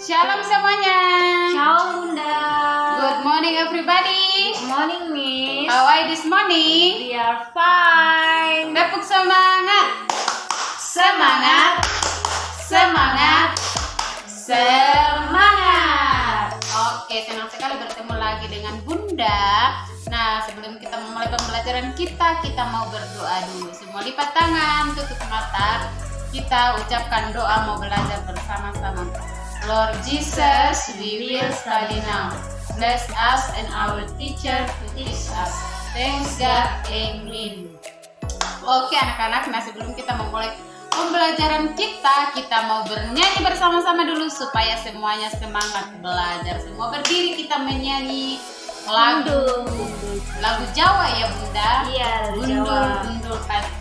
Shalom semuanya. Shalom Bunda. Good morning everybody. Good morning Miss. How are you this morning? We are fine. Tepuk semangat. Semangat. Semangat. Semangat. Oke, senang sekali bertemu lagi dengan Bunda. Nah, sebelum kita memulai pembelajaran kita mau berdoa dulu. Semua lipat tangan, tutup mata. Kita ucapkan doa mau belajar bersama-sama. Lord Jesus, we will study now. Bless us and our teacher to teach us. Thanks God, Amen. Oke anak-anak, nah sebelum kita memulai pembelajaran kita mau bernyanyi bersama-sama dulu supaya semuanya semangat belajar. Semua berdiri kita menyanyi lagu Jawa ya Bunda. Iya, lagu Gundul Jawa. Gundul Pacul.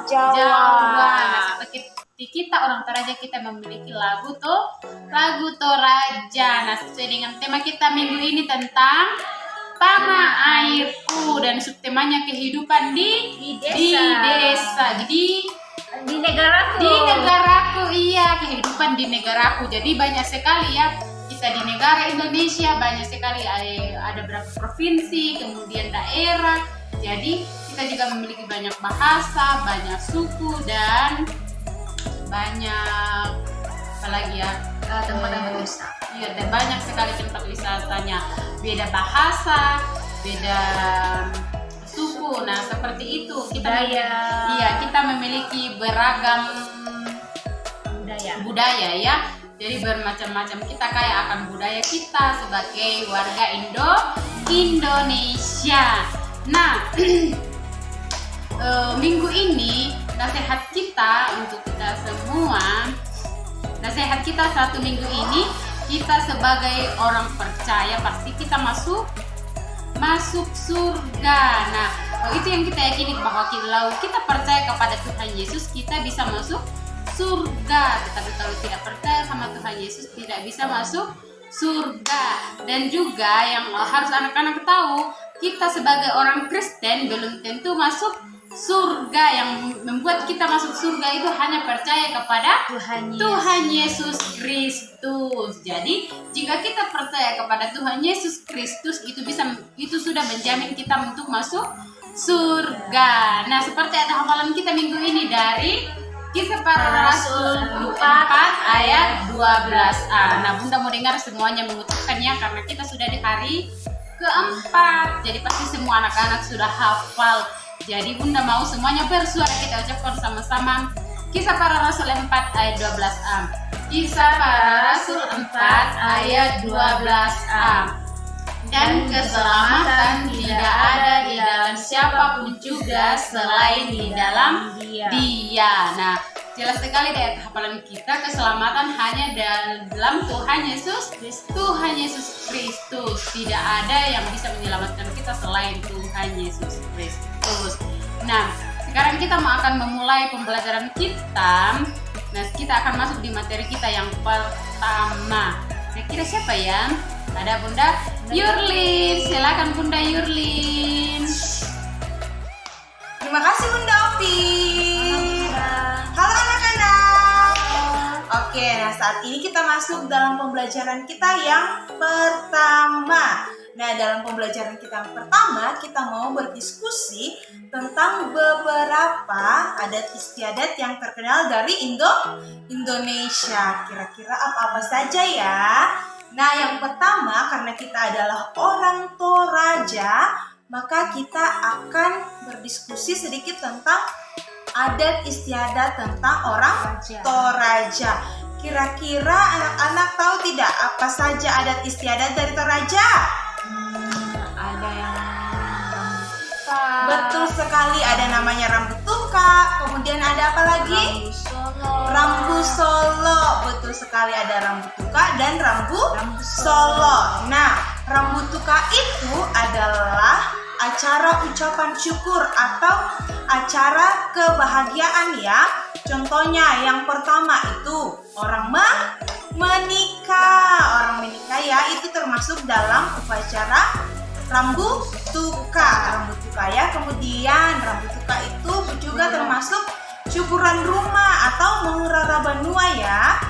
Jawa. Nah, seperti kita orang Toraja kita memiliki lagu Toraja. Nah, sesuai dengan tema kita minggu ini tentang tanah airku dan subtemanya kehidupan di desa. Jadi Di negaraku. Di negaraku, iya, kehidupan di negaraku. Jadi banyak sekali ya kita di negara Indonesia, banyak sekali ada berapa provinsi, kemudian daerah. Jadi kita juga memiliki banyak bahasa, banyak suku dan banyak apalagi ya tempat-tempat wisata. Iya, dan banyak sekali tempat wisatanya. Beda bahasa, beda suku. Nah, seperti itu. Kita memiliki beragam budaya ya. Jadi bermacam-macam, kita kaya akan budaya kita sebagai warga Indonesia. Nah, minggu ini nasihat kita untuk kita semua. Nasihat kita satu minggu ini, kita sebagai orang percaya pasti kita masuk surga. Nah, itu yang kita yakini bahwa kalau kita percaya kepada Tuhan Yesus, kita bisa masuk surga. Tetapi kalau tidak percaya sama Tuhan Yesus, tidak bisa masuk surga. Dan juga yang harus anak-anak tahu, kita sebagai orang Kristen belum tentu masuk surga. Yang membuat kita masuk surga itu hanya percaya kepada Tuhan Yesus Kristus. Jadi jika kita percaya kepada Tuhan Yesus Kristus, itu sudah menjamin kita untuk masuk surga. Nah, seperti ada hafalan kita minggu ini dari Kisah Para Rasul 4 ayat 12a. Nah, Bunda mau dengar semuanya mengucapkannya karena kita sudah di hari keempat. Jadi pasti semua anak-anak sudah hafal. Jadi Bunda mau semuanya bersuara, kita ucapkan sama-sama Kisah Para Rasul 4 ayat 12a. Kisah Para Rasul 4 ayat 12a. Dan keselamatan tidak ada di dalam siapapun juga selain di dalam Dia. Nah, jelas sekali di ayat hafalan kita, keselamatan hanya dalam Tuhan Yesus Kristus. Tidak ada yang bisa menyelamatkan kita selain Tuhan Yesus Kristus. Nah, sekarang kita akan memulai pembelajaran kita. Nah, kita akan masuk di materi kita yang pertama. Kira-kira siapa ya? Ada Bunda Yurlin. Silakan Bunda Yurlin. Terima kasih Bunda Opi. Halo anak-anak. Oke, nah saat ini kita masuk dalam pembelajaran kita yang pertama. Nah, dalam pembelajaran kita yang pertama, kita mau berdiskusi tentang beberapa adat istiadat yang terkenal dari Indonesia. Kira-kira apa-apa saja ya? Nah, yang pertama, karena kita adalah orang Toraja, maka kita akan berdiskusi sedikit tentang adat istiadat tentang orang Toraja. Kira-kira anak-anak tahu tidak apa saja adat istiadat dari Toraja? Ada yang rambut tuka. Betul sekali, ada namanya rambut tuka. Kemudian ada apa lagi? Rambu Solo. Betul sekali, ada rambut tuka dan rambu Solo. Nah, rambut tuka itu adalah acara ucapan syukur atau acara kebahagiaan ya. Contohnya yang pertama itu orang menikah. Orang menikah ya, itu termasuk dalam upacara rambut tuka ya. Kemudian rambut tuka itu juga termasuk syukuran rumah atau mengurara banua ya.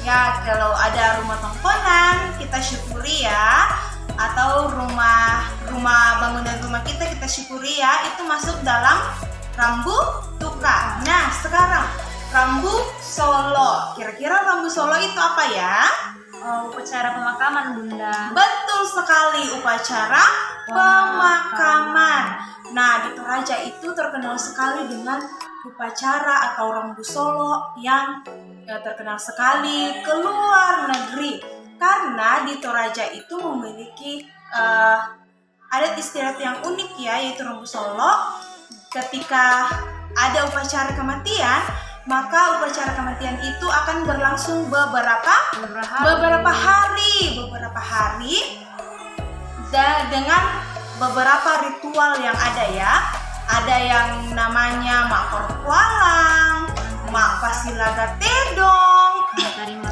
Ya, kalau ada rumah tongkonan kita syukuri ya, atau bangunan rumah kita syukuri ya, itu masuk dalam rambut tuka. Nah, sekarang rambut Solo. Kira-kira rambut Solo itu apa ya? Upacara pemakaman Bunda. Betul sekali, upacara pemakaman. Nah, di Toraja itu terkenal sekali dengan upacara atau rambu Solo yang terkenal sekali ke luar negeri. Karena di Toraja itu memiliki adat istiadat yang unik ya, yaitu rambu Solo. Ketika ada upacara kematian, maka upacara kematian itu akan berlangsung beberapa hari dengan beberapa ritual yang ada ya. Ada yang namanya mak korkualang, mak pasilaga tedong,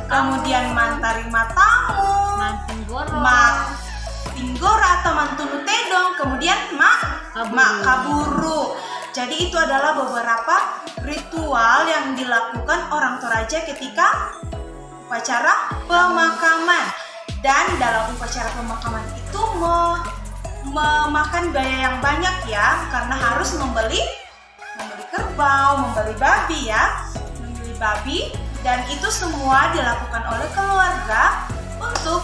kemudian mantarima tamu, mak pinggora atau mantunu tedong, kemudian mak kaburu. Jadi itu adalah beberapa ritual yang dilakukan orang Toraja ketika upacara pemakaman. Dan dalam upacara pemakaman itu memakan biaya yang banyak ya, karena harus membeli kerbau, membeli babi, dan itu semua dilakukan oleh keluarga untuk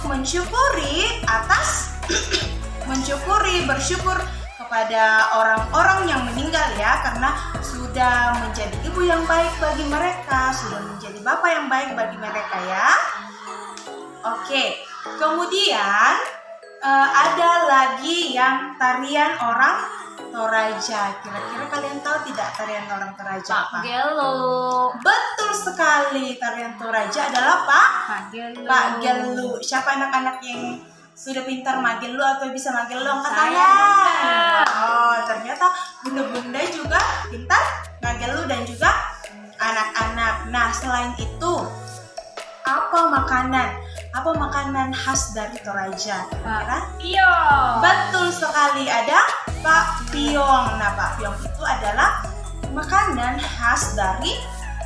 bersyukur kepada orang-orang yang meninggal ya, karena sudah menjadi ibu yang baik bagi mereka, sudah menjadi bapak yang baik bagi mereka ya. Oke, kemudian ada lagi yang tarian orang Toraja. Kira-kira kalian tahu tidak tarian orang Toraja apa? Pak Gelu. Betul sekali, tarian Toraja adalah Pak Gelu. Siapa anak-anak yang sudah pintar magelu atau bisa magelu? Angkat tangan. Oh, ternyata bunda-bunda juga pintar magelu dan juga anak-anak. Nah, selain itu, apa makanan khas dari Toraja? Kira-kira? Piong. Betul sekali, ada Pak Piong. Nah, Pak Piong itu adalah makanan khas dari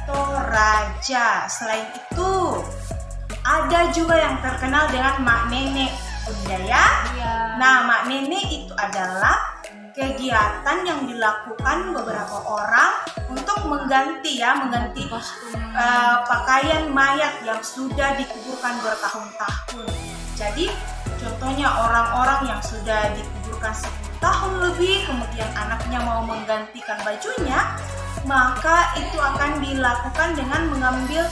Toraja. Selain itu, ada juga yang terkenal dengan mak nenek Bunda ya. Iya. Nah, mak nenek itu adalah kegiatan yang dilakukan beberapa orang untuk mengganti pakaian mayat yang sudah dikuburkan bertahun-tahun. Jadi contohnya orang-orang yang sudah dikuburkan 10 tahun lebih, kemudian anaknya mau menggantikan bajunya, maka itu akan dilakukan dengan mengambil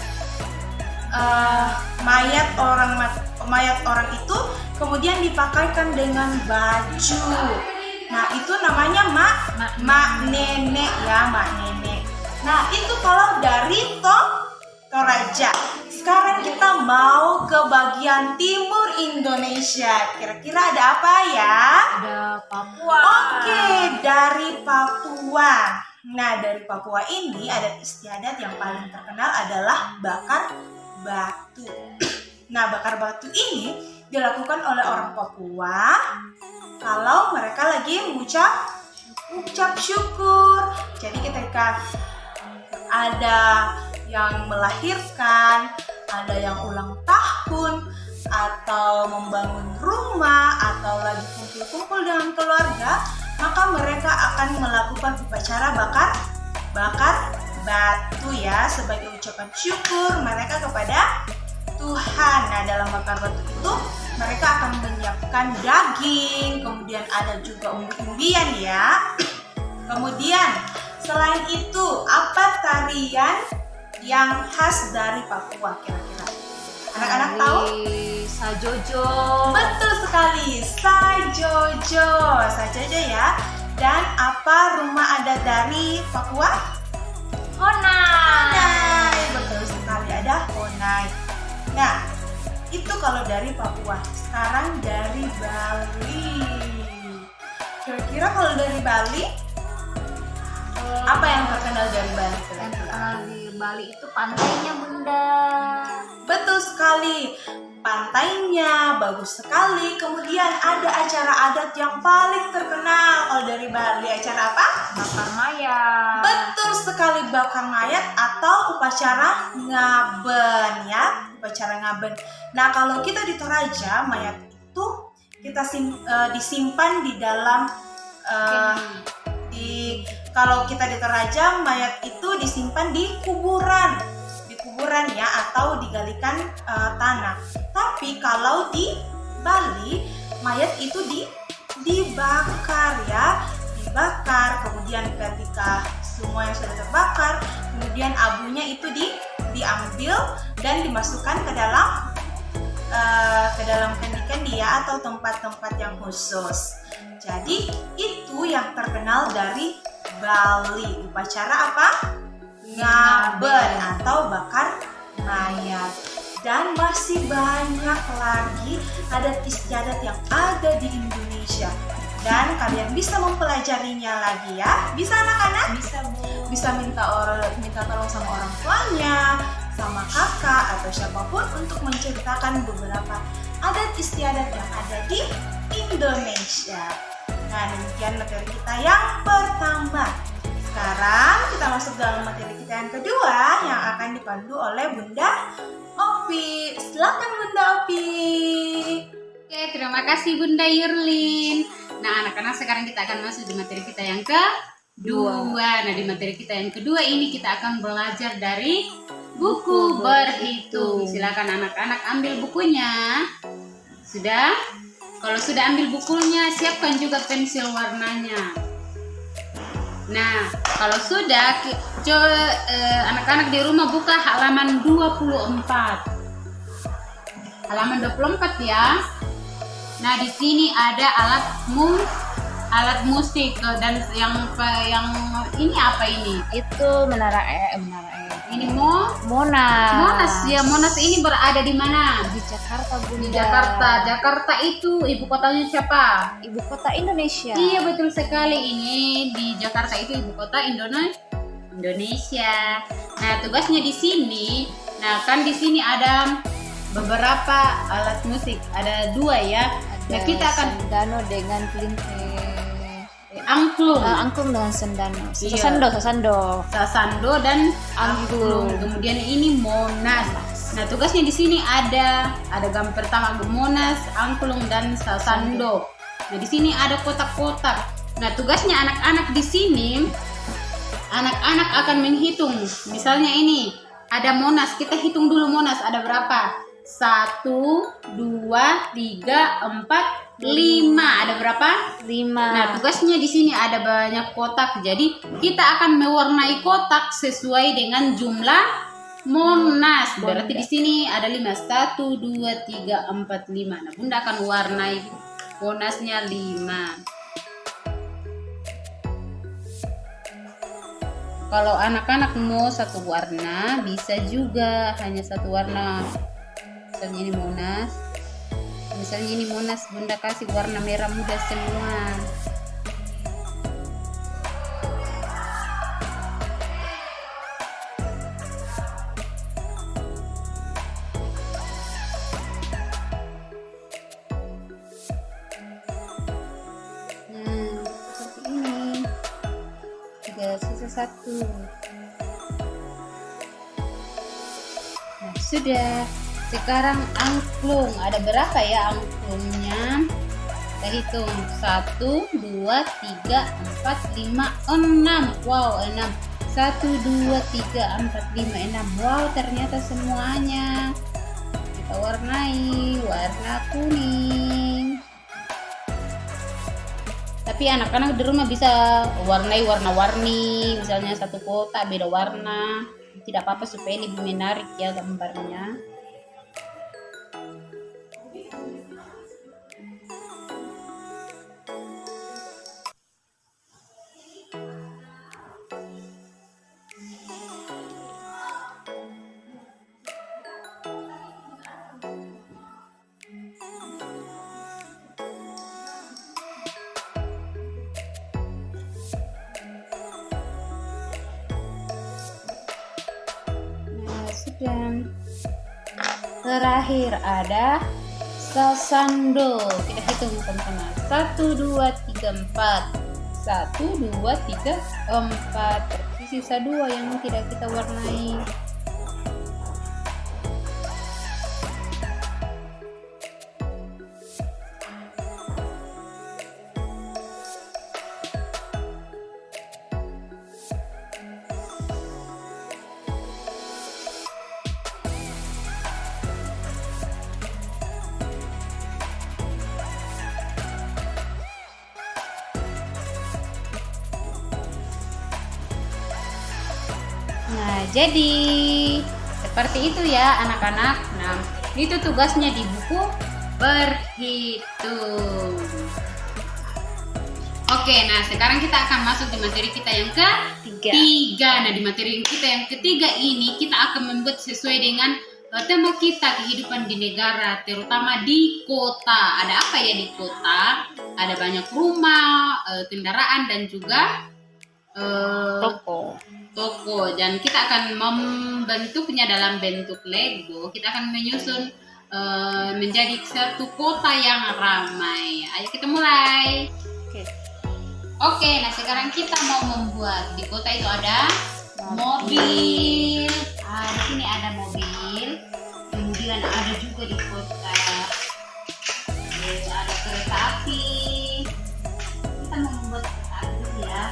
mayat orang itu kemudian dipakaikan dengan baju. Nah, itu namanya mak nenek ya, mak nenek. Nah, itu kalau dari Toraja. Sekarang kita mau ke bagian timur Indonesia. Kira-kira ada apa ya? Ada Papua. Oke, dari Papua. Nah, dari Papua ini adat istiadat yang paling terkenal adalah bakar batu. Nah, bakar batu ini dilakukan oleh orang Papua kalau mereka lagi mengucap syukur. Jadi ketika ada yang melahirkan, ada yang ulang tahun, atau membangun rumah, atau lagi kumpul-kumpul dengan keluarga, maka mereka akan melakukan upacara bakar batu ya, sebagai ucapan syukur mereka kepada Tuhan. Nah, dalam bakar batu itu mereka akan menyiapkan daging, kemudian ada juga umbi-umbian ya. Kemudian selain itu, apa tarian yang khas dari Papua kira-kira? Anak-anak tahu? Sajojo. Betul sekali, Sajojo. Sajojo ya. Dan apa rumah adat dari Papua? Honai. Betul sekali, ada Honai. Nah, itu kalau dari Papua. Sekarang dari Bali. Kira-kira kalau dari Bali, apa yang terkenal dari Bali? Yang terkenal di Bali itu pantainya, Bunda. Betul sekali, pantainya bagus sekali. Kemudian ada acara adat yang paling terkenal kalau dari Bali. Acara apa? Bakar mayat. Betul sekali, bakar mayat atau upacara ngaben ya, upacara ngaben. Nah, kalau kita di Toraja, mayat itu kita disimpan di dalam kalau kita di Toraja, mayat itu disimpan di kuburan ya, atau digalikan tanah. Tapi kalau di Bali, mayat itu dibakar ya, dibakar. Kemudian ketika semua yang sudah terbakar, kemudian abunya itu diambil dan dimasukkan ke dalam kendi-kendi ya, atau tempat-tempat yang khusus. Jadi itu yang terkenal dari Bali. Upacara apa? Ngaben atau bakar mayat. Dan masih banyak lagi adat istiadat yang ada di Indonesia. Dan kalian bisa mempelajarinya lagi ya. Bisa anak-anak? Bisa, Bu. Bisa minta tolong sama orang tuanya, sama kakak atau siapapun untuk menceritakan beberapa adat istiadat yang ada di Indonesia. Nah, demikian materi kita yang pertama. Sekarang kita masuk dalam materi kita yang kedua yang akan dipandu oleh Bunda Opi. Silakan Bunda Opi. Oke, terima kasih Bunda Yurlin. Nah, anak-anak, sekarang kita akan masuk di materi kita yang kedua. Nah, di materi kita yang kedua ini kita akan belajar dari buku berhitung. Silakan anak-anak ambil bukunya. Sudah? Kalau sudah ambil bukunya, siapkan juga pensil warnanya. Nah, kalau sudah, anak-anak di rumah buka halaman 24. Halaman 24 ya. Nah, di sini ada alat musik dan yang ini apa ini? Itu menara Ini Monas. Ya, Monas ini berada di mana? Di Jakarta, Bunda. Di Jakarta. Jakarta itu ibu kotanya siapa? Ibu kota Indonesia. Iya, betul sekali. Ini di Jakarta itu ibu kota Indonesia. Nah, tugasnya di sini. Nah, kan di sini ada beberapa alat musik. Ada 2 ya. Nah, kita akan sendano dengan kelinting. angklung. Angklung dengan sendano. Iya. Sasando dan angklung. Kemudian ini Monas. Nah, tugasnya di sini ada gambar pertama Monas, angklung dan sasando. Nah, di sini ada kotak-kotak. Nah, tugasnya anak-anak di sini, anak-anak akan menghitung. Misalnya ini ada Monas, kita hitung dulu Monas ada berapa? 1, 2, 3, 4, 5. Ada berapa? 5. Nah, tugasnya di sini ada banyak kotak. Jadi, kita akan mewarnai kotak sesuai dengan jumlah Monas. Berarti di sini ada 5. 1, 2, 3, 4, 5. Nah, Bunda akan warnai Monasnya 5. Kalau anak-anak mau satu warna, bisa juga hanya satu warna. Misalnya ini Monas. Misalnya ini Monas, Bunda kasih warna merah muda semua. Seperti ini. Tinggal sisa 1. Nah, sudah. Sekarang angklung. Ada berapa ya angklungnya? Kita hitung. 1, 2, 3, 4, 5, 6. Wow, 6. 1, 2, 3, 4, 5, 6. Wow, ternyata semuanya. Kita warnai warna kuning. Tapi anak-anak di rumah bisa warnai warna-warni. Misalnya satu kotak beda warna. Tidak apa-apa supaya lebih menarik ya gambarnya. Dan terakhir ada sasando. Kita hitung teman-teman. 1, 2, 3, 4. 1, 2, 3, 4. Sisa 2 yang tidak kita warnai. Nah, jadi seperti itu ya anak-anak. Nah, itu tugasnya di buku berhitung. Oke, nah sekarang kita akan masuk di materi kita yang ketiga. Nah, di materi kita yang ketiga ini kita akan membuat sesuai dengan tema kita, kehidupan di negara, terutama di kota. Ada apa ya di kota? Ada banyak rumah, kendaraan, dan juga toko. Dan kita akan membentuknya dalam bentuk Lego. Kita akan menyusun menjadi satu kota yang ramai. Ayo kita mulai. Oke, nah sekarang kita mau membuat di kota itu ada mobil. Di sini ada mobil. Kemudian ada juga di kota ada kereta api. Kita mau membuat kereta api dulu ya.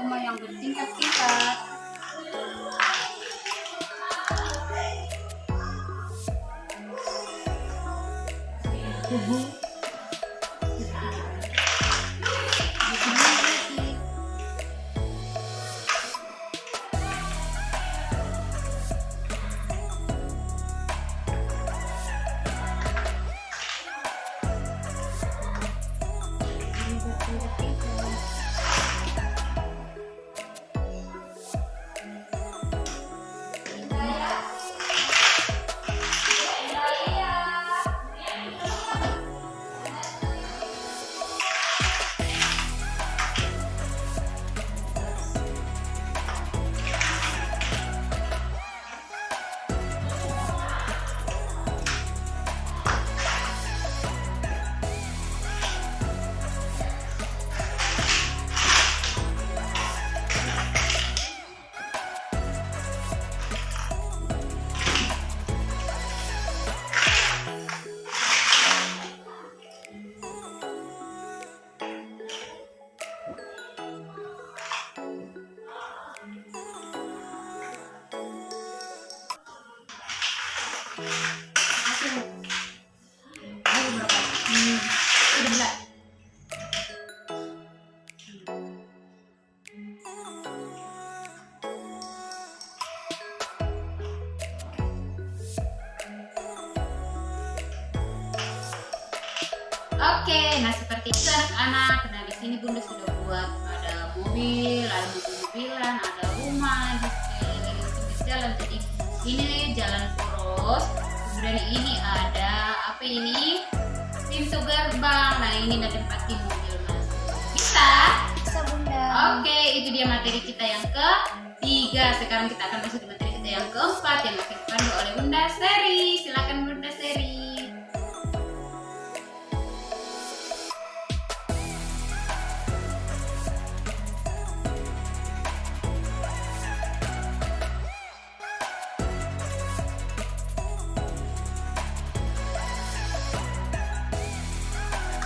Rumah yang bertingkat-tingkat. Oke, nah seperti itu anak-anak. Nah di sini Bunda sudah buat ada mobil, ada mobil-mobilan, ada rumah di pinggir jalan. Jadi ini jalan poros. Kemudian ini ada apa ini? Pintu gerbang. Nah ini ada tempat mobil masuk. Bisa? Bisa Bunda. Oke, itu dia materi kita yang ketiga. Sekarang kita akan masuk ke materi kita yang keempat yang akan dipandu oleh Bunda Seri. Silakan Bunda Seri.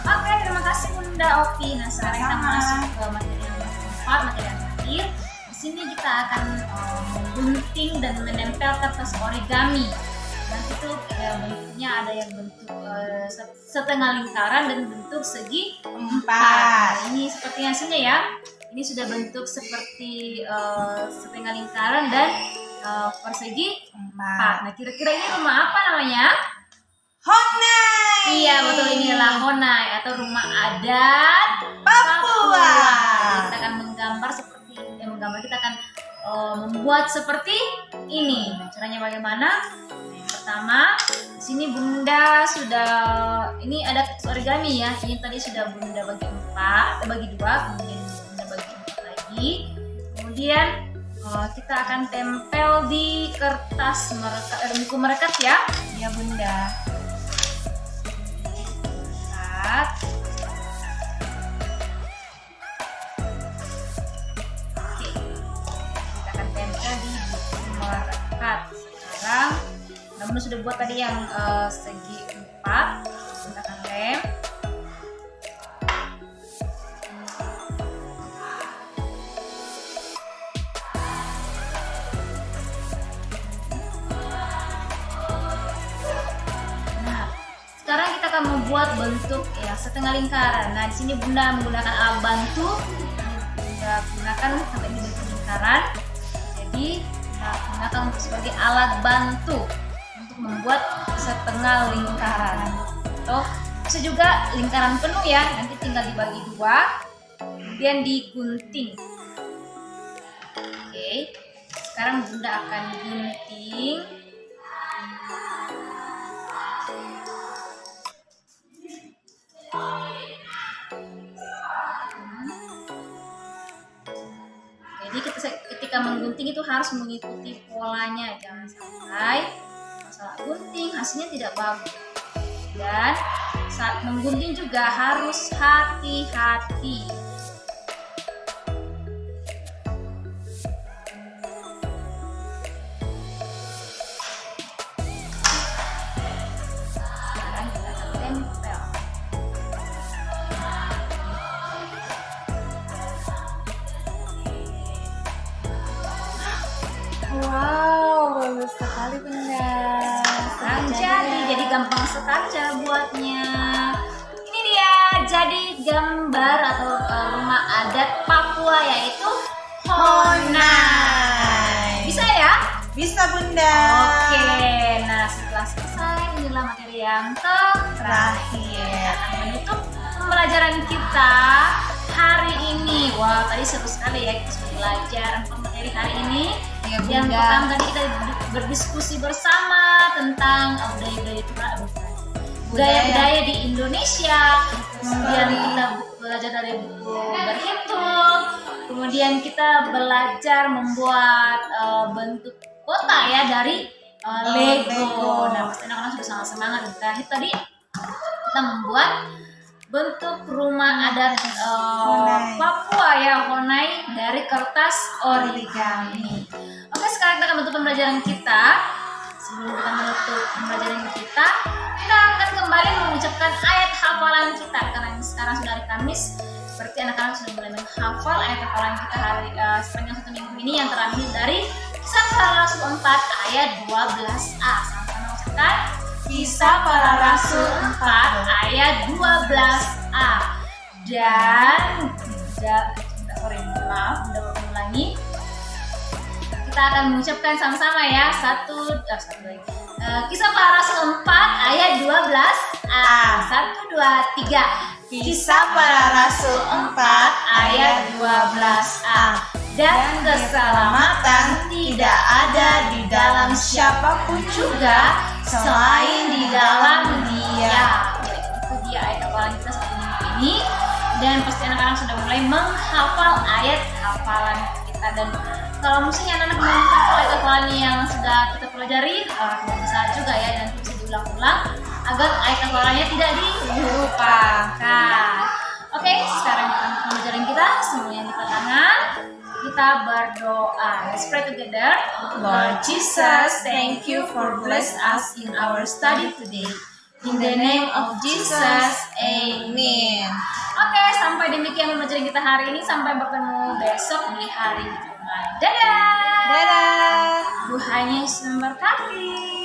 Oke, terima kasih Bunda Opi. Nah, sekarang kita masuk ke materi yang keempat, materi yang terakhir. Di sini kita akan menggunting dan menempel kertas origami. Nanti itu bentuknya ada yang bentuk setengah lingkaran dan bentuk segi empat. Nah, ini seperti hasilnya ya. Ini sudah bentuk seperti setengah lingkaran dan persegi empat. Nah, kira-kira ini rumah apa namanya? Honai. Iya betul, inilah Honai atau rumah adat Papua. Kita akan menggambar seperti kita akan membuat seperti ini. Nah, caranya bagaimana? Yang pertama, di sini Bunda sudah ini ada origami ya. Ini tadi sudah Bunda bagi bagi dua, kemudian Bunda bagi empat lagi. Kemudian kita akan tempel di kertas buku merekat ya. Ya Bunda. Oke, kita akan tempel di buku merekat. Sekarang, namun sudah buat tadi yang segi 4, kita akan lem. Sekarang kita akan membuat bentuk ya setengah lingkaran. Nah, di sini Bunda menggunakan alat bantu. Bunda gunakan sampai ini bentuk lingkaran. Jadi kita gunakan untuk sebagai alat bantu untuk membuat setengah lingkaran. Atau bisa juga lingkaran penuh ya. Nanti tinggal dibagi dua, kemudian digunting. Oke, sekarang Bunda akan gunting. Jadi ketika menggunting itu harus mengikuti polanya, jangan sampai salah gunting hasilnya tidak bagus. Dan saat menggunting juga harus hati-hati. Sekarang kita akan tempel. Wow, bagus sekali Bunda. Sekarang jadi gampang sekali cara buatnya. Ini dia jadi gambar atau rumah adat Papua yaitu Honai. Bisa ya? Bisa Bunda. Oke, nah setelah selesai inilah materi yang terakhir akan menutup pembelajaran kita hari ini. Wah, tadi seru sekali ya kita sudah belajar materi hari ini. Ya, Yang Bunda. pertama tadi kita berdiskusi bersama tentang budaya-budaya di Indonesia. Kemudian kita belajar dari buku berhitung. Kemudian kita belajar membuat bentuk kota ya dari Lego. Nah, pasti anak-anak sudah sangat semangat. Terakhir tadi kita membuat bentuk rumah adat Papua ya, Honai, dari kertas origami. Oke, sekarang kita akan menutup pembelajaran kita. Sebelum kita menutup pembelajaran kita akan kembali mengucapkan ayat hafalan kita karena sekarang sudah hari Kamis. Berarti anak-anak sudah mulai menghafal ayat hafalan kita hari sepanjang 1 minggu ini yang terambil dari Kisah Para Rasul 4 ayat 12a. Sama-sama mengucapkan Kisah Para Rasul 4 ayat 12a. Dan udah ulangi. Kita akan mengucapkan sama-sama ya. Satu lagi. Kisah Para Rasul 4 ayat 12 A. 1, 2, 3. Kisah Para Rasul 4 ayat 12a. Dan keselamatan tidak ada di dalam siapapun juga selain di dalam Dia. Itu dia ayat hafalan kita saat ini. Dan pasti anak-anak sudah mulai menghafal ayat hafalan kita. Dan kalau misalnya anak-anak mau menghafal ayat hafalannya yang sudah kita pelajari, bisa juga ya, nanti bisa diulang-ulang agar ayat hafalannya tidak dilupakan. Oke, sekarang kita pelajaran kita semuanya angkat tangan. Kita berdoa. Let's pray together. Lord Jesus, thank you for bless us in our study today. In the name of Jesus, Amen. Oke, sampai demikian pembelajaran kita hari ini. Sampai bertemu besok di hari Jumat. Dadah. Dadah. Tuhan Yesus memberkati.